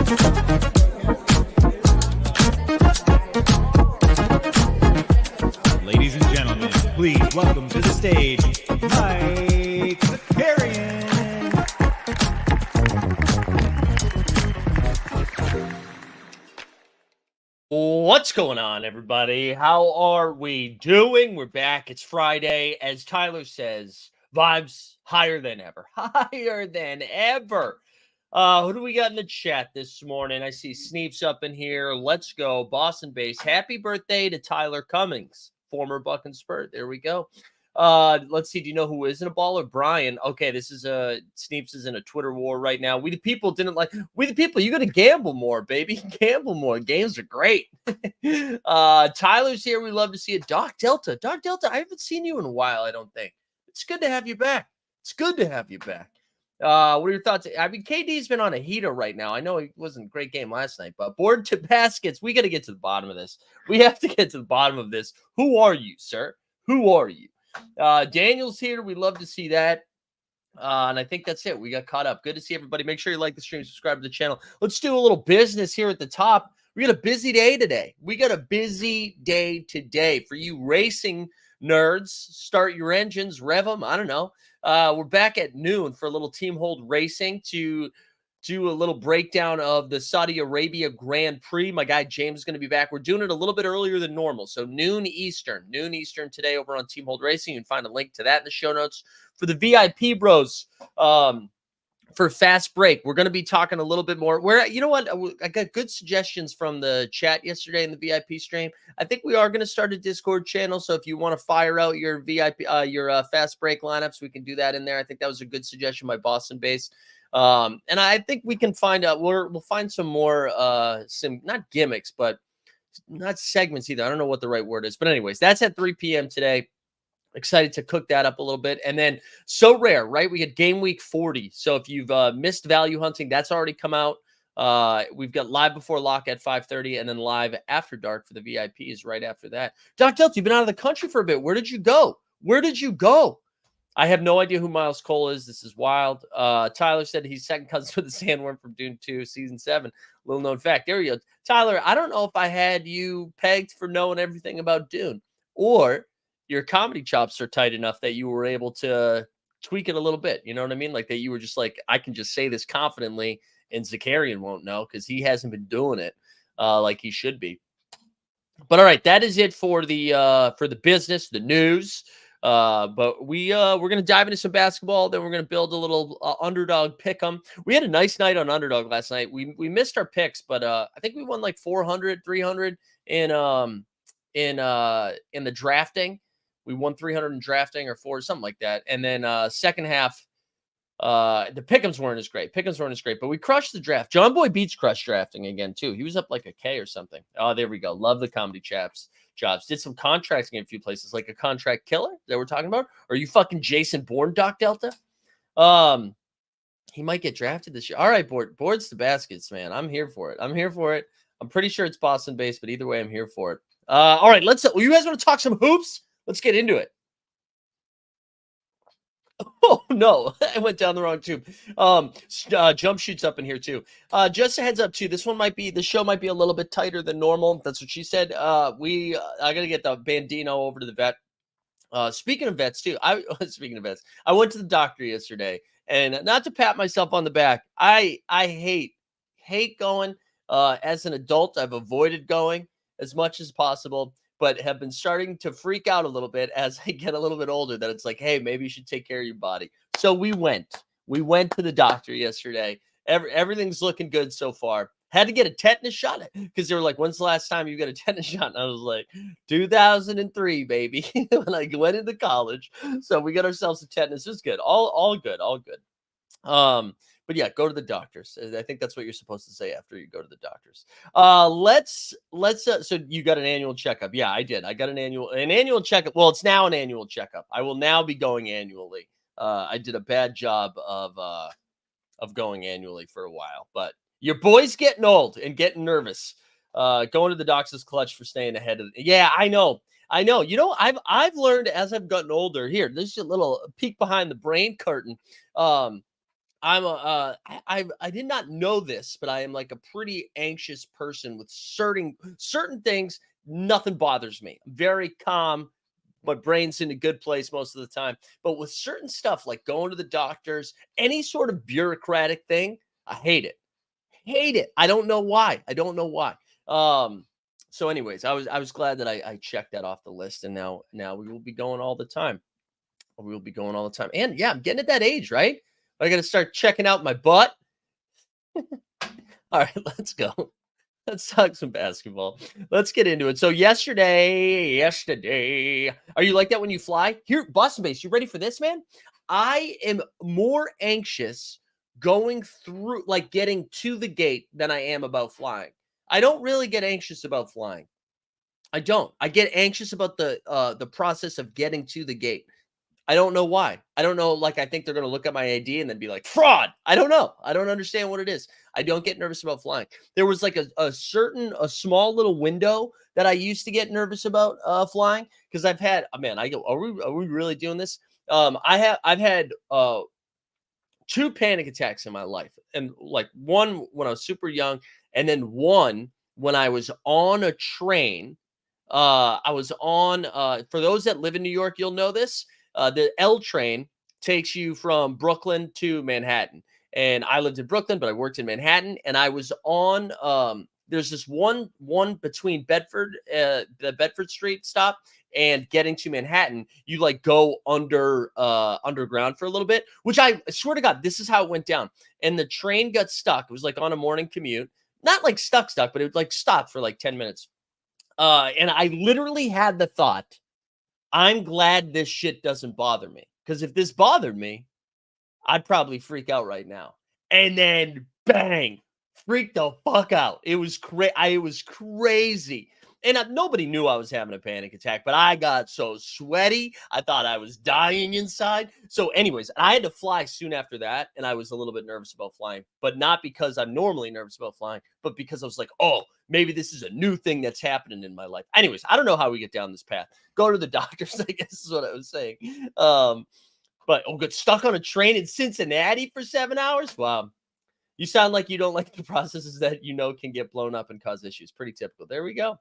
Ladies and gentlemen, please welcome to the stage, Mike Zakarian. What's going on, everybody? How are we doing? We're back. It's Friday. As Tyler says, vibes higher than ever. Higher than ever. Who do we got in the chat this morning? I see Sneeps up in here. Let's go. Boston base. Happy birthday to Tyler Cummings, former Buck and Spur. There we go. Let's see. Do you know who is in a baller? Brian. Okay, this is Sneeps is in a Twitter war right now. We the people didn't like. We the people. You got to gamble more, baby. Gamble more. Games are great. Tyler's here. We love to see it. Doc Delta. Doc Delta. I haven't seen you in a while. I don't think. It's good to have you back. It's good to have you back. What are your thoughts? I mean, KD's been on a heater right now. I know it wasn't a great game last night, but board to baskets. We got to get to the bottom of this. We have to get to the bottom of this. Who are you, sir? Who are you? Daniel's here. We love to see that. And I think that's it. We got caught up. Good to see everybody. Make sure you like the stream, subscribe to the channel. Let's do a little business here at the top. We got a busy day today. We got a busy day today for you racing nerds. Start your engines, rev them. I don't know. We're back at noon for a little team hold racing to do a little breakdown of the Saudi Arabia Grand Prix. My guy James is going to be back. We're doing it a little bit earlier than normal. So noon Eastern today over on Team Hold Racing. You can find a link to that in the show notes. For the VIP bros, for Fast Break, we're going to be talking a little bit more. You know what? I got good suggestions from the chat yesterday in the VIP stream. I think we are going to start a Discord channel. So if you want to fire out your VIP, your Fast Break lineups, we can do that in there. I think that was a good suggestion by Boston Base. And I think we can find out. We'll find some more, some not gimmicks, but not segments either. I don't know what the right word is. But anyways, that's at 3 p.m. today. Excited to cook that up a little bit. And then So Rare, right? We had game week 40. So if you've missed value hunting, that's already come out. We've got live before lock at 5:30 and then live after dark for the VIPs right after that. Doc Delta, you've been out of the country for a bit. Where did you go? Where did you go? I have no idea who Miles Cole is. This is wild. Tyler said he's second cousins with the Sandworm from Dune 2, Season 7. Little known fact. There you go. Tyler, I don't know if I had you pegged for knowing everything about Dune or your comedy chops are tight enough that you were able to tweak it a little bit. You know what I mean? Like that you were just like, I can just say this confidently and Zakarian won't know because he hasn't been doing it like he should be. But all right, that is it for the business, the news. But we're going to dive into some basketball. Then we're going to build a little underdog pick 'em. We had a nice night on underdog last night. We missed our picks, but I think we won like 400, 300 in the drafting. We won 300 in drafting or 4, something like that. And then second half, the pick'ems weren't as great. But we crushed the draft. John Boy Beats crushed drafting again, too. He was up like a K or something. Oh, there we go. Love the comedy jobs. Did some contracting in a few places, like a contract killer that we're talking about. Or are you fucking Jason Bourne, Doc Delta? He might get drafted this year. All right, boards to baskets, man. I'm here for it. I'm pretty sure it's Boston based, but either way, I'm here for it. All right, you guys want to talk some hoops? Let's get into it. Oh, no. I went down the wrong tube. Jump shoots up in here, too. Just a heads up, too. The show might be a little bit tighter than normal. That's what she said. I got to get the Bandino over to the vet. Speaking of vets, too. I went to the doctor yesterday. And not to pat myself on the back, I hate going. As an adult, I've avoided going as much as possible, but have been starting to freak out a little bit as I get a little bit older that it's like, hey, maybe you should take care of your body. So we went to the doctor yesterday. Everything's looking good so far. Had to get a tetanus shot because they were like, when's the last time you got a tetanus shot? And I was like, 2003, baby, when I went into college. So we got ourselves a tetanus. It was good. All good. But yeah, go to the doctors. I think that's what you're supposed to say after you go to the doctors. So you got an annual checkup. Yeah, I did. I got an annual checkup. Well, it's now an annual checkup. I will now be going annually. I did a bad job of going annually for a while, but your boy's getting old and getting nervous. Going to the docs is clutch for staying ahead of it. Yeah, I know. You know, I've learned as I've gotten older. Here, this is a little peek behind the brain curtain. I'm a I did not know this, but I am like a pretty anxious person with certain things. Nothing bothers me. I'm very calm. My brain's in a good place most of the time. But with certain stuff like going to the doctors, any sort of bureaucratic thing, I hate it. Hate it. I don't know why. I don't know why. So anyways, I was glad that I checked that off the list, and now we will be going all the time. We will be going all the time. And yeah, I'm getting at that age, right? I got to start checking out my butt. All right, let's go. Let's talk some basketball. Let's get into it. So yesterday, are you like that when you fly? Here, Boston base, you ready for this, man? I am more anxious going through, like getting to the gate than I am about flying. I don't really get anxious about flying. I don't. I get anxious about the process of getting to the gate. I don't know why. I don't know. Like, I think they're going to look at my ID and then be like, fraud. I don't know. I don't understand what it is. I don't get nervous about flying. There was like a small little window that I used to get nervous about flying because I've had, oh, man, I go, are we really doing this? I've had two panic attacks in my life, and like one when I was super young, and then one when I was on a train. I was on, for those that live in New York, you'll know this. The L train takes you from Brooklyn to Manhattan. And I lived in Brooklyn, but I worked in Manhattan. And I was on, there's this one between the Bedford Street stop and getting to Manhattan. You like go underground for a little bit, which I swear to God, this is how it went down. And the train got stuck. It was like on a morning commute, not like stuck, but it would like stop for like 10 minutes. And I literally had the thought, I'm glad this shit doesn't bother me. Because if this bothered me, I'd probably freak out right now. And then bang, freak the fuck out. It was crazy. And nobody knew I was having a panic attack, but I got so sweaty. I thought I was dying inside. So anyways, I had to fly soon after that. And I was a little bit nervous about flying, but not because I'm normally nervous about flying, but because I was like, oh, maybe this is a new thing that's happening in my life. Anyways, I don't know how we get down this path. Go to the doctors, I guess is what I was saying. But get stuck on a train in Cincinnati for 7 hours? Wow. You sound like you don't like the processes that can get blown up and cause issues. Pretty typical. There we go.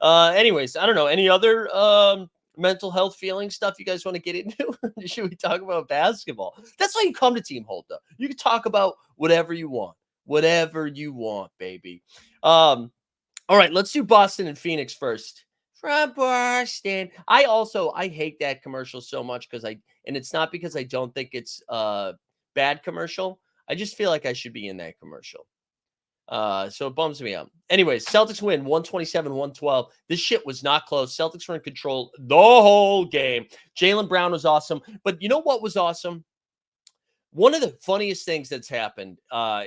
Anyways, I don't know. Any other mental health feeling stuff you guys want to get into? Should we talk about basketball? That's why you come to Team Hold, though. You can talk about whatever you want. Whatever you want, baby. All right, let's do Boston and Phoenix first. From Boston. I hate that commercial so much and it's not because I don't think it's bad commercial. I just feel like I should be in that commercial. So it bums me out. Anyways, Celtics win 127-112. This shit was not close. Celtics were in control the whole game. Jaylen Brown was awesome. But you know what was awesome? One of the funniest things that's happened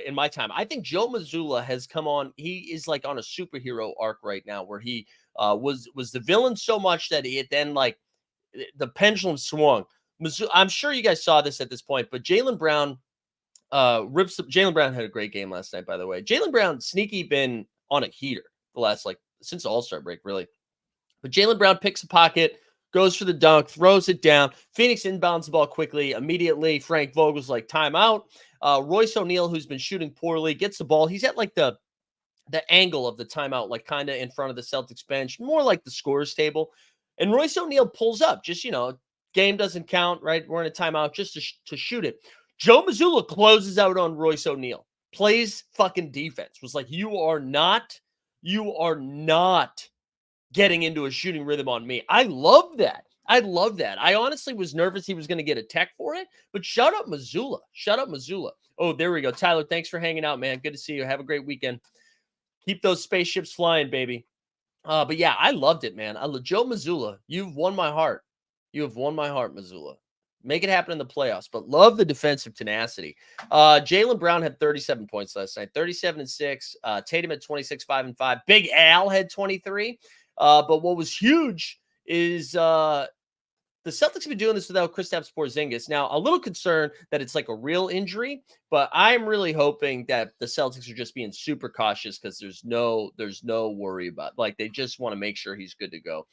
in my time, I think Joe Mazzulla has come on. He is like on a superhero arc right now where he was the villain so much that it then like the pendulum swung. I'm sure you guys saw this at this point, but Jaylen Brown Jaylen Brown had a great game last night, by the way. Jaylen Brown sneaky been on a heater the last since the All-Star break, really. But Jaylen Brown picks a pocket, goes for the dunk, throws it down. Phoenix inbounds the ball quickly. Immediately, Frank Vogel's like, timeout. Royce O'Neal, who's been shooting poorly, gets the ball. He's at like the angle of the timeout, like kind of in front of the Celtics bench, more like the scorer's table. And Royce O'Neal pulls up, just, game doesn't count, right? We're in a timeout just to shoot it. Joe Mazzulla closes out on Royce O'Neal, plays fucking defense, was like, you are not getting into a shooting rhythm on me. I love that. I honestly was nervous he was going to get a tech for it, but shut up Mazzulla. Oh, there we go. Tyler, thanks for hanging out, man. Good to see you. Have a great weekend. Keep those spaceships flying, baby. But yeah, I loved it, man. Joe Mazzulla, you've won my heart. You have won my heart, Mazzulla. Make it happen in the playoffs, but love the defensive tenacity. Jaylen Brown had 37 points last night, 37-6. Tatum had 26, 5-5. Big Al had 23. But what was huge is the Celtics have been doing this without Kristaps Porzingis. Now, a little concerned that it's like a real injury, but I'm really hoping that the Celtics are just being super cautious because there's no worry about. Like, they just want to make sure he's good to go.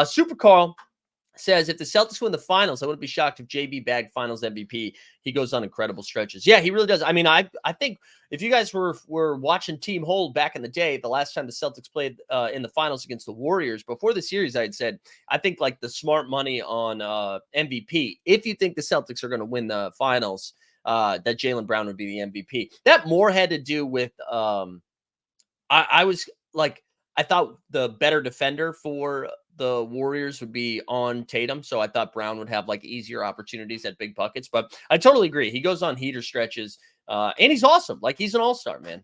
Super Carl says, if the Celtics win the finals, I wouldn't be shocked if JB bagged finals MVP. He goes on incredible stretches. Yeah, he really does. I mean, I think if you guys were watching Team Hold back in the day, the last time the Celtics played in the finals against the Warriors, before the series, I had said, I think like the smart money on MVP, if you think the Celtics are going to win the finals, that Jaylen Brown would be the MVP. That more had to do with I was like, I thought the better defender for the Warriors would be on Tatum. So I thought Brown would have like easier opportunities at big buckets. But I totally agree. He goes on heater stretches and he's awesome. Like he's an all-star, man.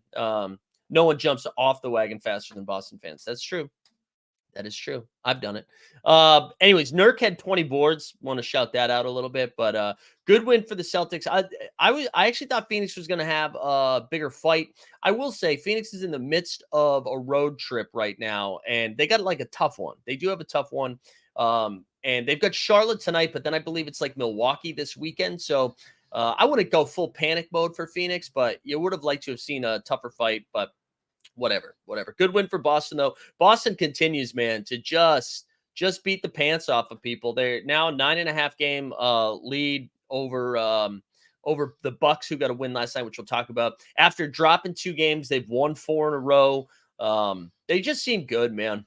No one jumps off the wagon faster than Boston fans. That's true. That is true. I've done it. Anyways, Nurk had 20 boards. Want to shout that out a little bit, but good win for the Celtics. I actually thought Phoenix was going to have a bigger fight. I will say Phoenix is in the midst of a road trip right now, and they got like a tough one. They do have a tough one. And they've got Charlotte tonight, but then I believe it's like Milwaukee this weekend. So I wouldn't go full panic mode for Phoenix, but you would have liked to have seen a tougher fight, but whatever. Good win for Boston, though. Boston continues, man, to just beat the pants off of people. They're now 9.5 game lead over the Bucks, who got a win last night, which we'll talk about. After dropping 2 games, they've won 4 in a row. They just seem good, man.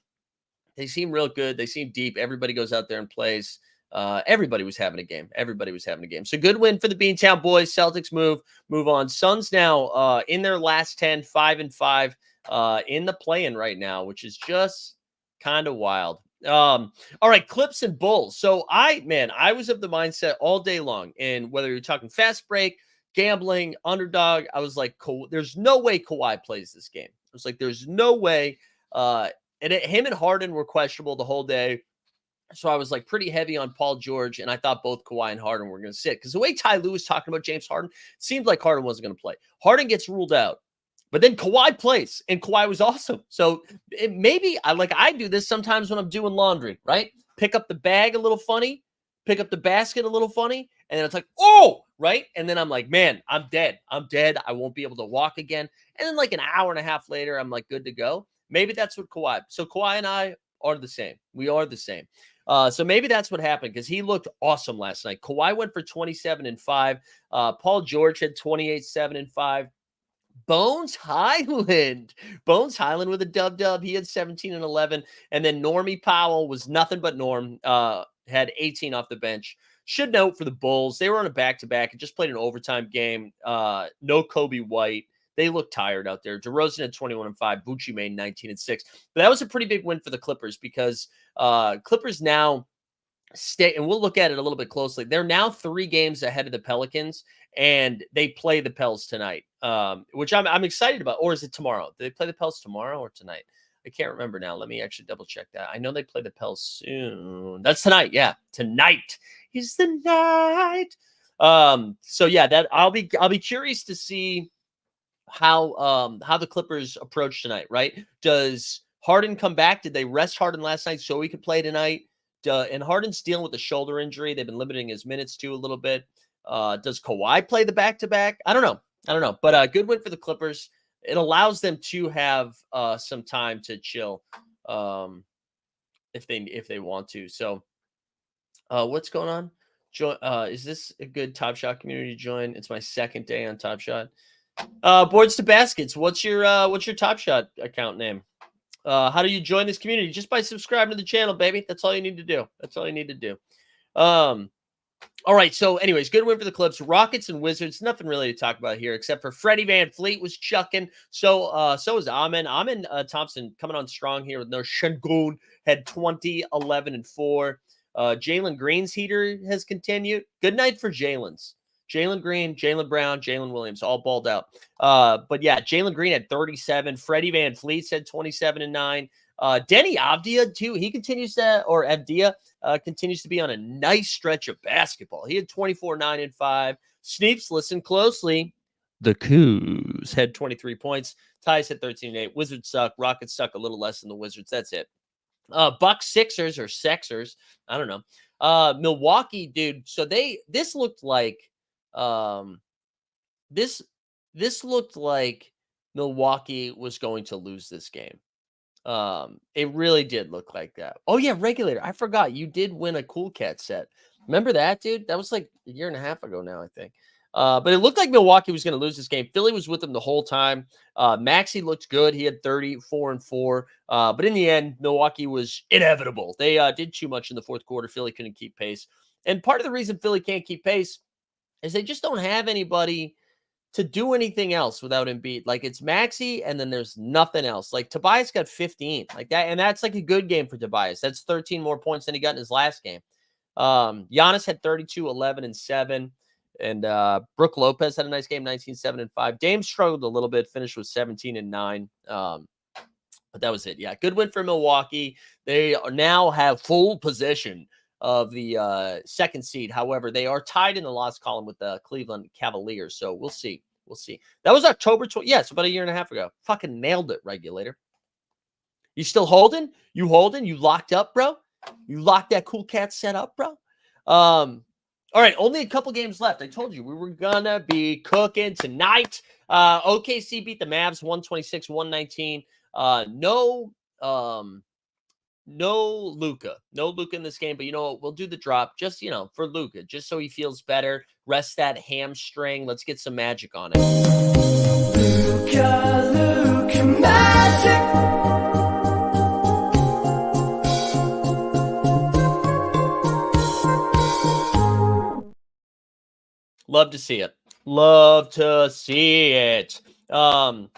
They seem real good. They seem deep. Everybody goes out there and plays. Everybody was having a game. So good win for the Beantown boys. Celtics move on. Suns now in their last 10, 5-5 in the play-in right now, which is just kind of wild. All right, Clips and Bulls. So I was of the mindset all day long, and whether you're talking fast break, gambling, underdog, I was like, there's no way Kawhi plays this game. I was like, there's no way. Him and Harden were questionable the whole day. So I was like pretty heavy on Paul George, and I thought both Kawhi and Harden were going to sit. Because the way Ty Lue was talking about James Harden, it seemed like Harden wasn't going to play. Harden gets ruled out. But then Kawhi plays, and Kawhi was awesome. So maybe I do this sometimes when I'm doing laundry, right? Pick up the bag a little funny, pick up the basket a little funny, and then it's like, oh, right? And then I'm like, man, I'm dead. I won't be able to walk again. And then like an hour and a half later, I'm like good to go. Maybe that's what Kawhi. So Kawhi and I are the same. We are the same. So maybe that's what happened, because he looked awesome last night. Kawhi went for 27-5. Paul George had 28-7-5. Bones Highland with a dub. He had 17-11. And then Normie Powell was nothing but Norm, had 18 off the bench. Should note for the Bulls, they were on a back-to-back and just played an overtime game. No Kobe White. They look tired out there. DeRozan had 21-5. Bucci made 19-6. But that was a pretty big win for the Clippers, because Clippers now stay, and we'll look at it a little bit closely. They're now 3 games ahead of the Pelicans, and they play the Pels tonight, which I'm excited about. Or is it tomorrow? Do they play the Pels tomorrow or tonight? I can't remember now. Let me actually double check that. I know they play the Pels soon. That's tonight. Yeah, tonight is the night. So yeah, that I'll be curious to see how the Clippers approach tonight, right? Does Harden come back? Did they rest Harden last night so he could play tonight? And Harden's dealing with a shoulder injury. They've been limiting his minutes too a little bit. Does Kawhi play the back-to-back? I don't know. But good win for the Clippers. It allows them to have some time to chill if they want to. So what's going on? Is this a good Top Shot community join? It's my second day on Top Shot. Boards to Baskets. What's your Top Shot account name? How do you join this community? Just by subscribing to the channel, baby. That's all you need to do. All right. So anyways, good win for the Clips. Rockets and Wizards. Nothing really to talk about here, except for Freddie VanVleet was chucking. So is Amen. Amen Thompson coming on strong here with no Şengün. Had 20, 11, and 4. Jalen Green's heater has continued. Good night for Jalen's. Jalen Green, Jaylen Brown, Jalen Williams, all balled out. But yeah, Jalen Green had 37. Freddie VanVleet said 27-9. Denny Avdia, too, he continues Avdia continues to be on a nice stretch of basketball. He had 24-9-5. Sneeps, listen closely. The Coos had 23 points. Tyus had 13-8. Wizards suck. Rockets suck a little less than the Wizards. That's it. Bucks Sixers or Sexers. I don't know. Milwaukee, dude. So this looked like this looked like Milwaukee was going to lose this game. It really did look like that. Oh yeah, regulator. I forgot you did win a Cool Cat set. Remember that, dude? That was like a year and a half ago now, I think. But it looked like Milwaukee was going to lose this game. Philly was with them the whole time. Maxey looked good. He had 34 and 4. But in the end, Milwaukee was inevitable. They did too much in the fourth quarter. Philly couldn't keep pace. And part of the reason Philly can't keep pace is they just don't have anybody to do anything else without Embiid. Like it's Maxey, and then there's nothing else. Like Tobias got 15, like that, and that's like a good game for Tobias. That's 13 more points than he got in his last game. Giannis had 32, 11, and 7. And Brook Lopez had a nice game, 19, 7, and 5. Dame struggled a little bit, finished with 17 and 9. But that was it. Yeah, good win for Milwaukee. They now have full possession of the second seed. However, they are tied in the loss column with the Cleveland Cavaliers. So we'll see. We'll see. That was October 20. Yeah, it's about a year and a half ago. Fucking nailed it, regulator. You still holding? You holding? You locked up, bro? You locked that Cool Cat set up, bro? All right, only a couple games left. I told you we were gonna be cooking tonight. OKC beat the Mavs 126-119. No Luka. No Luka in this game, but you know what? We'll do the drop just, for Luka, just so he feels better. Rest that hamstring. Let's get some magic on it. Luka magic. Love to see it. Love to see it. All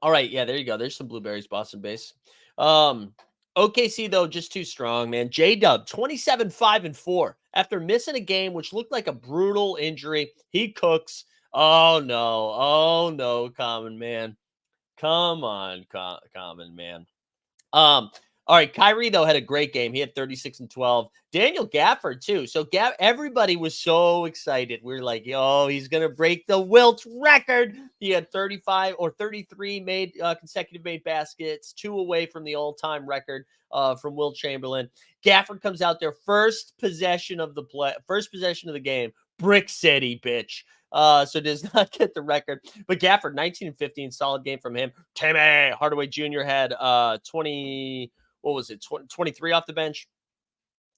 right. Yeah, there you go. There's some blueberries, Boston base. OKC, though, just too strong, man. J-Dub, 27, 5, and 4. After missing a game, which looked like a brutal injury, he cooks. Oh, no. Oh, no, Common Man. Come on, Common Man. All right, Kyrie, though, had a great game. He had 36 and 12. Daniel Gafford, too. So everybody was so excited. We were like, yo, he's going to break the Wilt record. He had 35 or 33 consecutive made baskets, 2 away from the all-time record from Wilt Chamberlain. Gafford comes out there, first possession of the game. Brick City, bitch. So does not get the record. But Gafford, 19 and 15, solid game from him. Timmy Hardaway Jr. had 23 off the bench.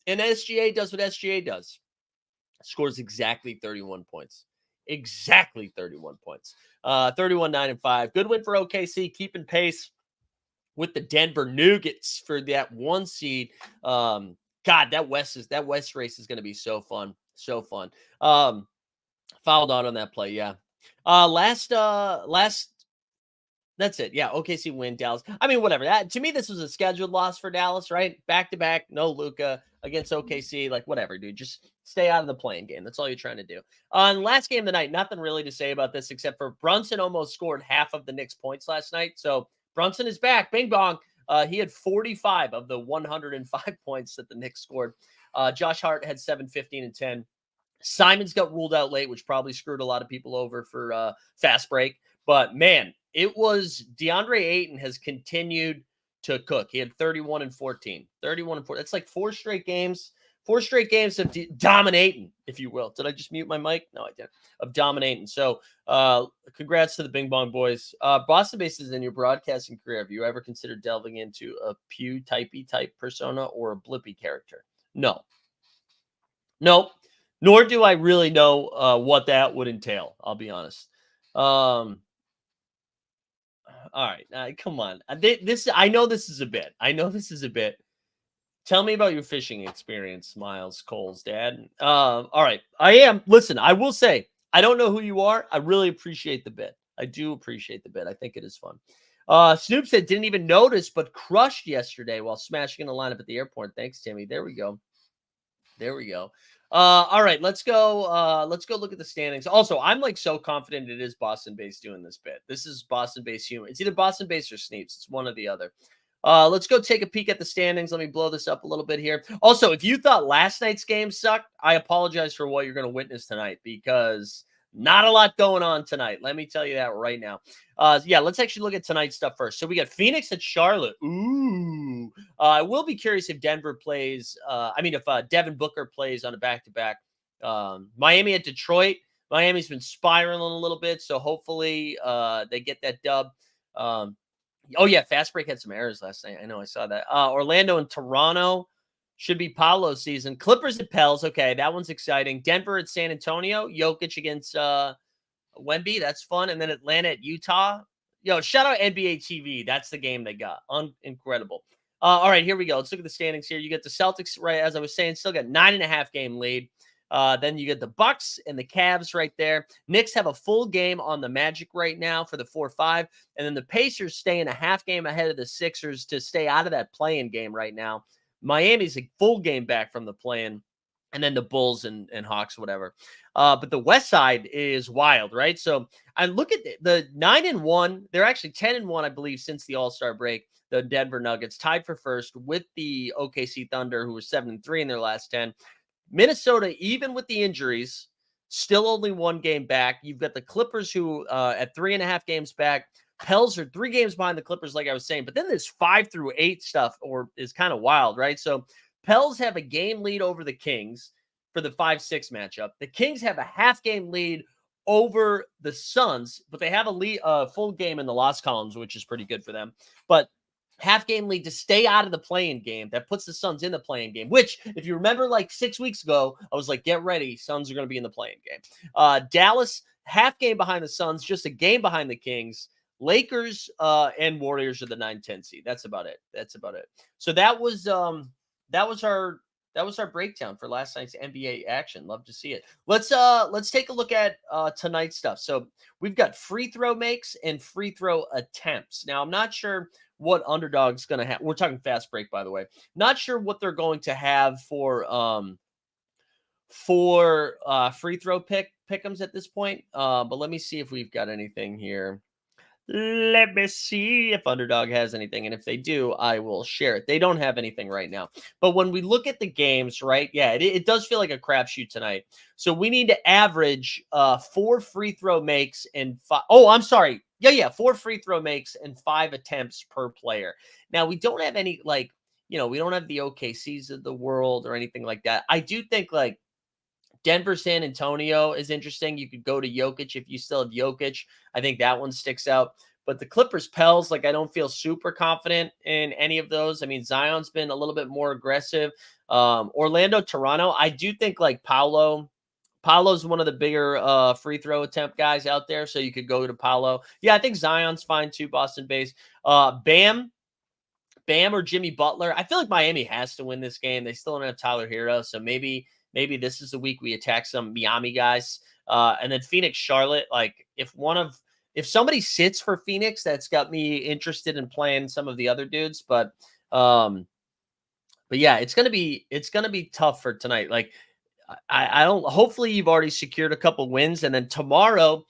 And SGA does what SGA does. Scores exactly 31 points. Exactly 31 points. 31, 9, and 5. Good win for OKC, keeping pace with the Denver Nuggets for that 1 seed. God, that West race is going to be so fun. So fun. Fouled on that play, yeah. That's it. Yeah, OKC win, Dallas. I mean, whatever. To me, this was a scheduled loss for Dallas, right? Back-to-back, no Luka against OKC. Like, whatever, dude. Just stay out of the playing game. That's all you're trying to do. Last game of the night, nothing really to say about this except for Brunson almost scored half of the Knicks' points last night. So Brunson is back. Bing bong. He had 45 of the 105 points that the Knicks scored. Josh Hart had 7, 15, and 10. Simons got ruled out late, which probably screwed a lot of people over for fast break. But, man, it was DeAndre Ayton has continued to cook. He had 31 and 14. 31 and 14. That's like 4 straight games. 4 straight games of dominating, if you will. Did I just mute my mic? No, I didn't. Of dominating. So, congrats to the Bing Bong boys. Boston bases in your broadcasting career, have you ever considered delving into a Pew typey type persona or a Blippy character? No. Nope. Nor do I really know what that would entail. I'll be honest. All right, come on. I know this is a bit. Tell me about your fishing experience, Miles Cole's dad. All right, I am. Listen, I will say I don't know who you are. I really appreciate the bit. I do appreciate the bit. I think it is fun. Snoop said didn't even notice, but crushed yesterday while smashing in the lineup at the airport. Thanks, Timmy. There we go. All right, let's go. Let's go look at the standings. Also, I'm like so confident it is Boston Base doing this bit. This is Boston Base humor. It's either Boston Base or Sneeps. It's one or the other. Let's go take a peek at the standings. Let me blow this up a little bit here. Also, if you thought last night's game sucked, I apologize for what you're going to witness tonight because not a lot going on tonight. Let me tell you that right now. Yeah, let's actually look at tonight's stuff first. So we got Phoenix at Charlotte. Ooh. I will be curious if Denver plays. If Devin Booker plays on a back-to-back. Miami at Detroit. Miami's been spiraling a little bit, so hopefully they get that dub. Oh yeah, fast break had some errors last night. I know, I saw that. Orlando and Toronto should be Paolo season. Clippers at Pels. Okay, that one's exciting. Denver at San Antonio. Jokic against Wemby. That's fun. And then Atlanta at Utah. Yo, shout out NBA TV. That's the game they got. Incredible. All right, here we go. Let's look at the standings here. You get the Celtics, right? As I was saying, still got 9.5 game lead. Then you get the Bucks and the Cavs right there. Knicks have a full game on the Magic right now for the 4-5. And then the Pacers staying a half game ahead of the Sixers to stay out of that play-in game right now. Miami's a full game back from the play-in. And then the Bulls and Hawks, whatever. But the West Side is wild, right? So I look at the 9-1. They're actually 10-1, I believe, since the All-Star break. The Denver Nuggets tied for first with the OKC Thunder, who were 7-3 in their last 10. Minnesota, even with the injuries, still only one game back. You've got the Clippers, who at 3.5 games back. Pels are 3 games behind the Clippers, like I was saying. But then this 5 through 8 stuff is kind of wild, right? So Pels have a game lead over the Kings for the 5-6 matchup. The Kings have a half game lead over the Suns, but they have a full game in the loss columns, which is pretty good for them. But half game lead to stay out of the play-in game. That puts the Suns in the play-in game, which, if you remember, like 6 weeks ago, I was like, get ready. Suns are going to be in the play-in game. Dallas, half game behind the Suns, just a game behind the Kings. Lakers and Warriors are the 9-10 seed. That's about it. So that was our breakdown for last night's NBA action. Love to see it. Let's take a look at tonight's stuff. So we've got free throw makes and free throw attempts. Now I'm not sure what underdog's going to have. We're talking fast break, by the way. Not sure what they're going to have for free throw pick'ems at this point. But let me see if we've got anything here. Let me see if Underdog has anything. And if they do, I will share it. They don't have anything right now. But when we look at the games, right? Yeah, it does feel like a crapshoot tonight. So we need to average 4 free throw makes and 5. Oh, I'm sorry. Yeah. 4 free throw makes and 5 attempts per player. Now, we don't have any, we don't have the OKCs of the world or anything like that. I do think, Denver, San Antonio is interesting. You could go to Jokic if you still have Jokic. I think that one sticks out. But the Clippers, Pels, I don't feel super confident in any of those. I mean, Zion's been a little bit more aggressive. Orlando, Toronto, I do think Paolo's one of the bigger free throw attempt guys out there. So you could go to Paolo. Yeah, I think Zion's fine too, Boston-based. Bam or Jimmy Butler. I feel like Miami has to win this game. They still don't have Tyler Hero. So maybe this is the week we attack some Miami guys. And then Phoenix, Charlotte, if somebody sits for Phoenix, that's got me interested in playing some of the other dudes. But yeah, it's gonna be tough for tonight. I don't. Hopefully, you've already secured a couple wins, and then tomorrow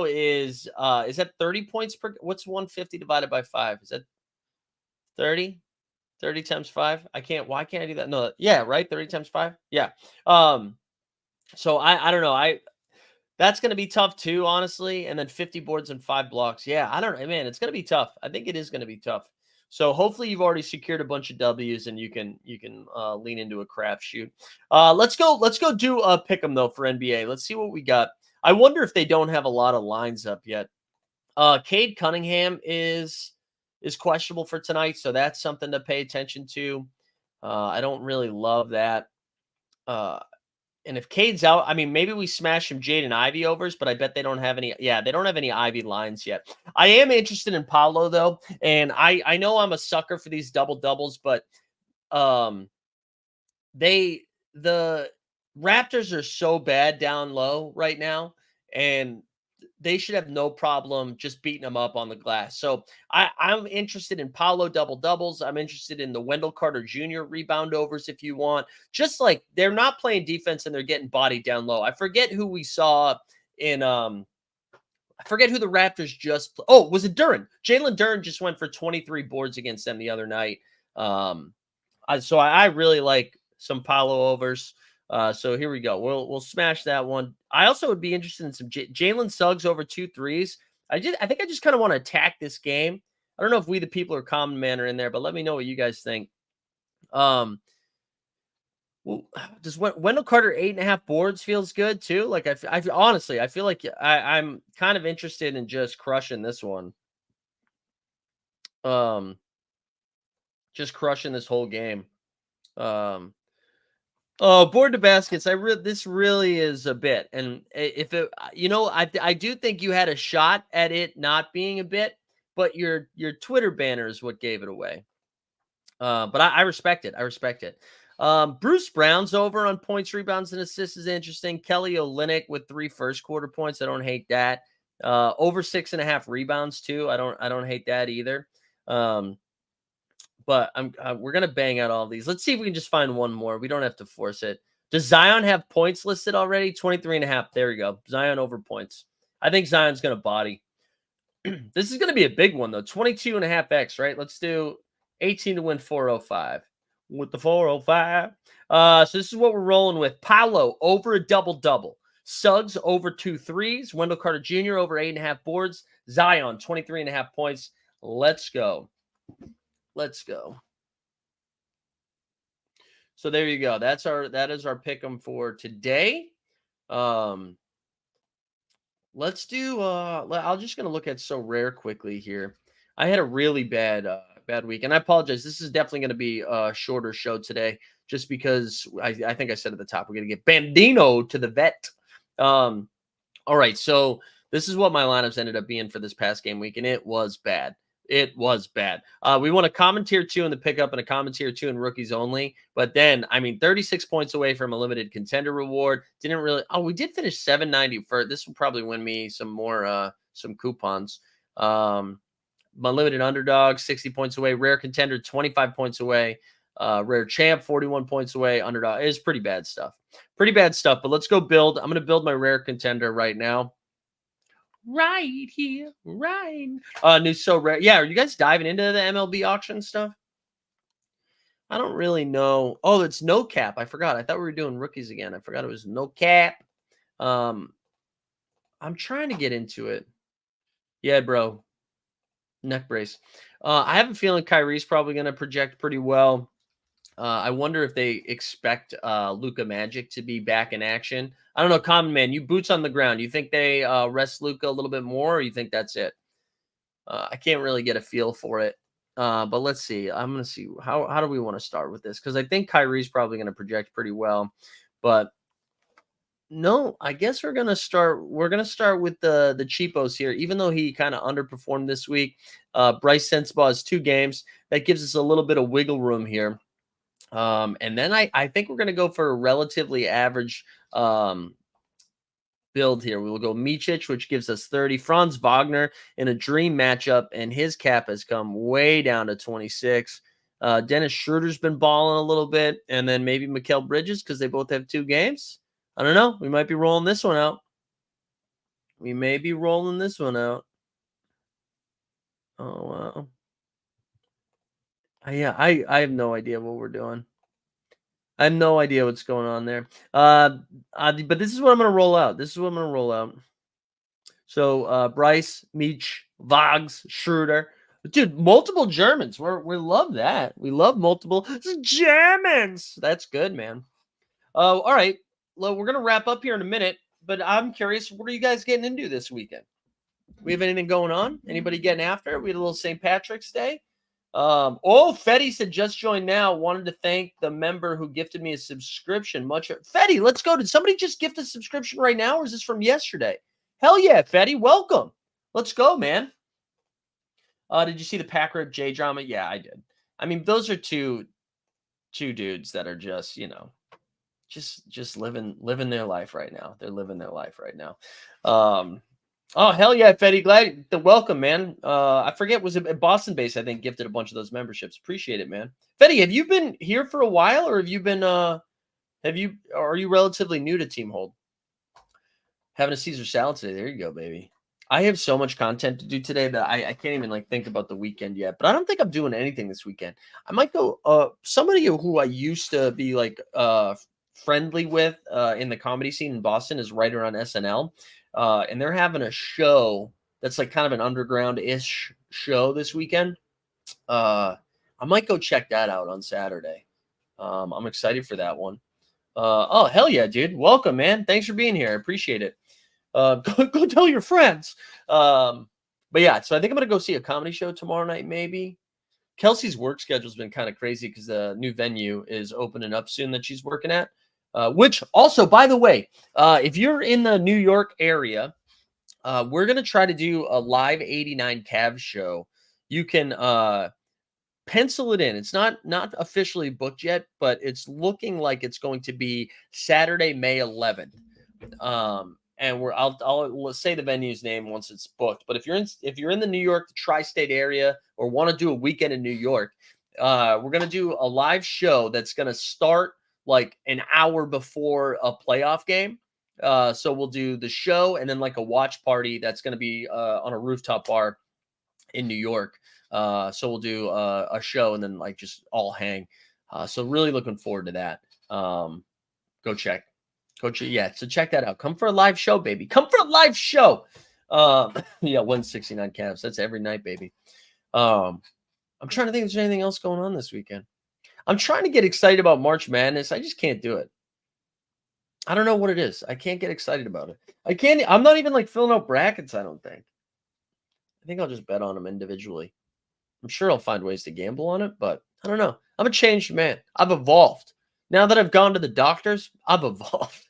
is that 30 points per? What's 150 divided by 5? Is that 30? 30 times 5. Why can't I do that? No, yeah, right. 30 times 5. Yeah. So I don't know. That's going to be tough too, honestly. And then 50 boards and 5 blocks. Yeah, I don't know, man. It's going to be tough. I think it is going to be tough. So hopefully you've already secured a bunch of W's and you can lean into a crapshoot. Let's go do a pick 'em though for NBA. Let's see what we got. I wonder if they don't have a lot of lines up yet. Cade Cunningham is questionable for tonight, so that's something to pay attention to. I don't really love that. And if Cade's out, I mean, maybe we smash some Jaden Ivey overs, but I bet they don't have any. Yeah, they don't have any Ivy lines yet. I am interested in Paolo though, and I know I'm a sucker for these double doubles, but the Raptors are so bad down low right now, and they should have no problem just beating them up on the glass. So I'm interested in Paolo double-doubles. I'm interested in the Wendell Carter Jr. rebound overs if you want. Just they're not playing defense and they're getting bodied down low. I forget who we saw in I forget who the Raptors just was it Duren? Jalen Duren just went for 23 boards against them the other night. So I really like some Paolo overs. So here we go. We'll smash that one. I also would be interested in some Jalen Suggs over 2 threes. I think I just kind of want to attack this game. I don't know if We the People or Common Man are in there, but let me know what you guys think. Well, does Wendell Carter 8.5 boards feels good too? I honestly, I feel like I'm kind of interested in just crushing this one. Just crushing this whole game. Oh, board to baskets. This really is a bit, and if it, I do think you had a shot at it not being a bit, but your Twitter banner is what gave it away. But I respect it. I respect it. Bruce Brown's over on points, rebounds, and assists is interesting. Kelly Olynyk with 3 first quarter points. I don't hate that. Over 6.5 rebounds too. I don't hate that either. But we're gonna bang out all these. Let's see if we can just find one more. We don't have to force it. Does Zion have points listed already? 23.5. There we go. Zion over points. I think Zion's gonna body. This is gonna be a big one though. 22.5x, right? Let's do 18 to win 405 with the 405. So this is what we're rolling with. Paolo over a double-double. Suggs over 2 threes. Wendell Carter Jr. over 8.5 boards. Zion 23.5 points. Let's go. Let's go. So there you go. That is our pick'em for today. Let's do I'm just gonna look at So Rare quickly here. I had a really bad week, and I apologize. This is definitely gonna be a shorter show today, just because I think I said at the top we're gonna get Bandino to the vet. All right, so this is what my lineups ended up being for this past game week, and it was bad. It was bad. We won a common tier 2 in the pickup and a common tier 2 in rookies only. But then, 36 points away from a limited contender reward. Didn't really. Oh, we did finish 790 for this. Will probably win me some more some coupons. My limited underdog 60 points away. Rare contender 25 points away. Rare champ 41 points away. Underdog is pretty bad stuff. Pretty bad stuff. But let's go build. I'm going to build my rare contender right now. Right here, right. New So Rare. Yeah, are you guys diving into the MLB auction stuff? I don't really know. Oh, it's no cap. I forgot. I thought we were doing rookies again. I forgot it was no cap. I'm trying to get into it. Yeah, bro. Neck brace. I have a feeling Kyrie's probably going to project pretty well. I wonder if they expect Luka Magic to be back in action. I don't know, Common Man, you boots on the ground. You think they rest Luka a little bit more, or you think that's it? I can't really get a feel for it. But let's see. I'm going to see. How do we want to start with this? Because I think Kyrie's probably going to project pretty well. But no, I guess we're going to start. We're going to start with the cheapos here, even though he kind of underperformed this week. Bryce Sensabaugh has 2 games. That gives us a little bit of wiggle room here. And then I think we're going to go for a relatively average build here. We will go Micic, which gives us 30. Franz Wagner in a dream matchup, and his cap has come way down to 26. Dennis Schroeder's been balling a little bit, and then maybe Mikal Bridges because they both have 2 games. I don't know. We might be rolling this one out. Oh, wow. Yeah, I have no idea what we're doing. I have no idea what's going on there. But this is what I'm going to roll out. So Bryce, Meach, Vogs, Schroeder. Dude, multiple Germans. We love that. We love multiple Germans. That's good, man. All right. Well, we're going to wrap up here in a minute, but I'm curious, what are you guys getting into this weekend? We have anything going on? Anybody getting after? We had a little St. Patrick's Day. Fetty said just joined now. Wanted to thank the member who gifted me a subscription. Fetty, let's go. Did somebody just gift a subscription right now, or is this from yesterday? Hell yeah, Fetty, welcome. Let's go, man. Did you see the Pack Rip J drama? Yeah, I did. I mean, those are two dudes that are just, just living their life right now. They're living their life right now. Oh, hell yeah, Fetty. Glad the welcome, man. I forget, was it Boston based? I think gifted a bunch of those memberships. Appreciate it, man. Fetty, have you been here for a while, or have you been are you relatively new to Team Hold? Having a Caesar salad today. There you go, baby. I have so much content to do today that I can't even think about the weekend yet. But I don't think I'm doing anything this weekend. I might go somebody who I used to be friendly with in the comedy scene in Boston is a writer on SNL. And they're having a show that's kind of an underground-ish show this weekend. I might go check that out on Saturday. I'm excited for that one. Oh, hell yeah, dude. Welcome, man. Thanks for being here. I appreciate it. Go tell your friends. But yeah, so I think I'm gonna go see a comedy show tomorrow night, maybe. Kelsey's work schedule's been kind of crazy because the new venue is opening up soon that she's working at. Which also, by the way, if you're in the New York area, we're gonna try to do a live '89 Cavs show. You can pencil it in. It's not officially booked yet, but it's looking like it's going to be Saturday, May 11th. And I'll say the venue's name once it's booked. But if you're in the New York, the tri-state area, or want to do a weekend in New York, we're gonna do a live show that's gonna start like an hour before a playoff game. So we'll do the show and then like a watch party that's gonna be on a rooftop bar in New York. So we'll do a show and then like just all hang. So really looking forward to that. Go check. Coach, yeah, so check that out. Come for a live show, baby. Come for a live show. Yeah, 169 Cavs. That's every night, baby. I'm trying to think if there's anything else going on this weekend. I'm trying to get excited about March Madness. I just can't do it. I don't know what it is. I can't get excited about it. I'm not even like filling out brackets, I don't think. I think I'll just bet on them individually. I'm sure I'll find ways to gamble on it, but I don't know. I'm a changed man. I've evolved. Now that I've gone to the doctors, I've evolved.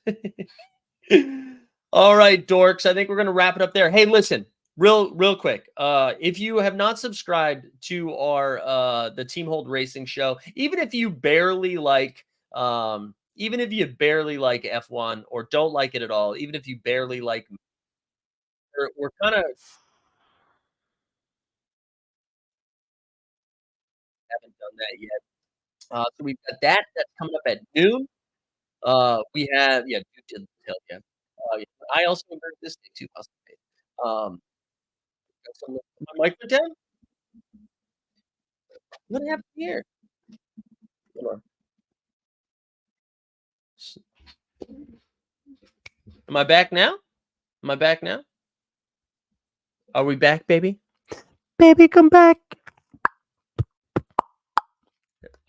All right, dorks. I think we're going to wrap it up there. Hey, listen, real quick. If you have not subscribed to our the Team Hold Racing show, even if you barely like F1 or don't like it at all, even if you barely like, we're kind of haven't done that yet. So we've got that's coming up at noon. We have Duke did tell yeah. Yeah. I also heard this thing too, possibly. Got my mic went down? What happened here? Hold on. S Am I back now? Am I back now? Are we back, baby? Baby, come back.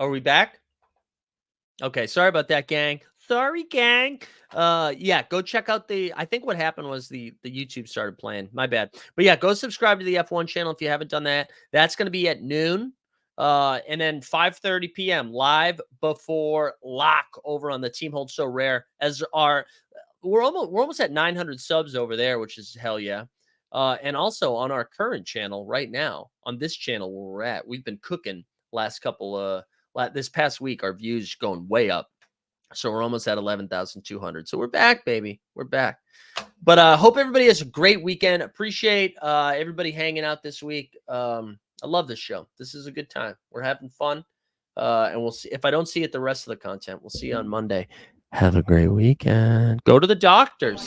Are we back? Okay, sorry about that, gang. Sorry, gang. Yeah, go check out I think what happened was the YouTube started playing. My bad. But yeah, go subscribe to the F1 channel if you haven't done that. That's going to be at noon. And then 5:30 p.m. live before lock over on the Team Hold So Rare. We're almost at 900 subs over there, which is hell yeah. And also on our current channel right now, on this channel where we're at, we've been cooking this past week. Our views going way up. So we're almost at 11,200. So we're back, baby. We're back. But hope everybody has a great weekend. Appreciate everybody hanging out this week. I love this show. This is a good time. We're having fun. And we'll see. If I don't see it the rest of the content, we'll see you on Monday. Have a great weekend. Go to the doctors.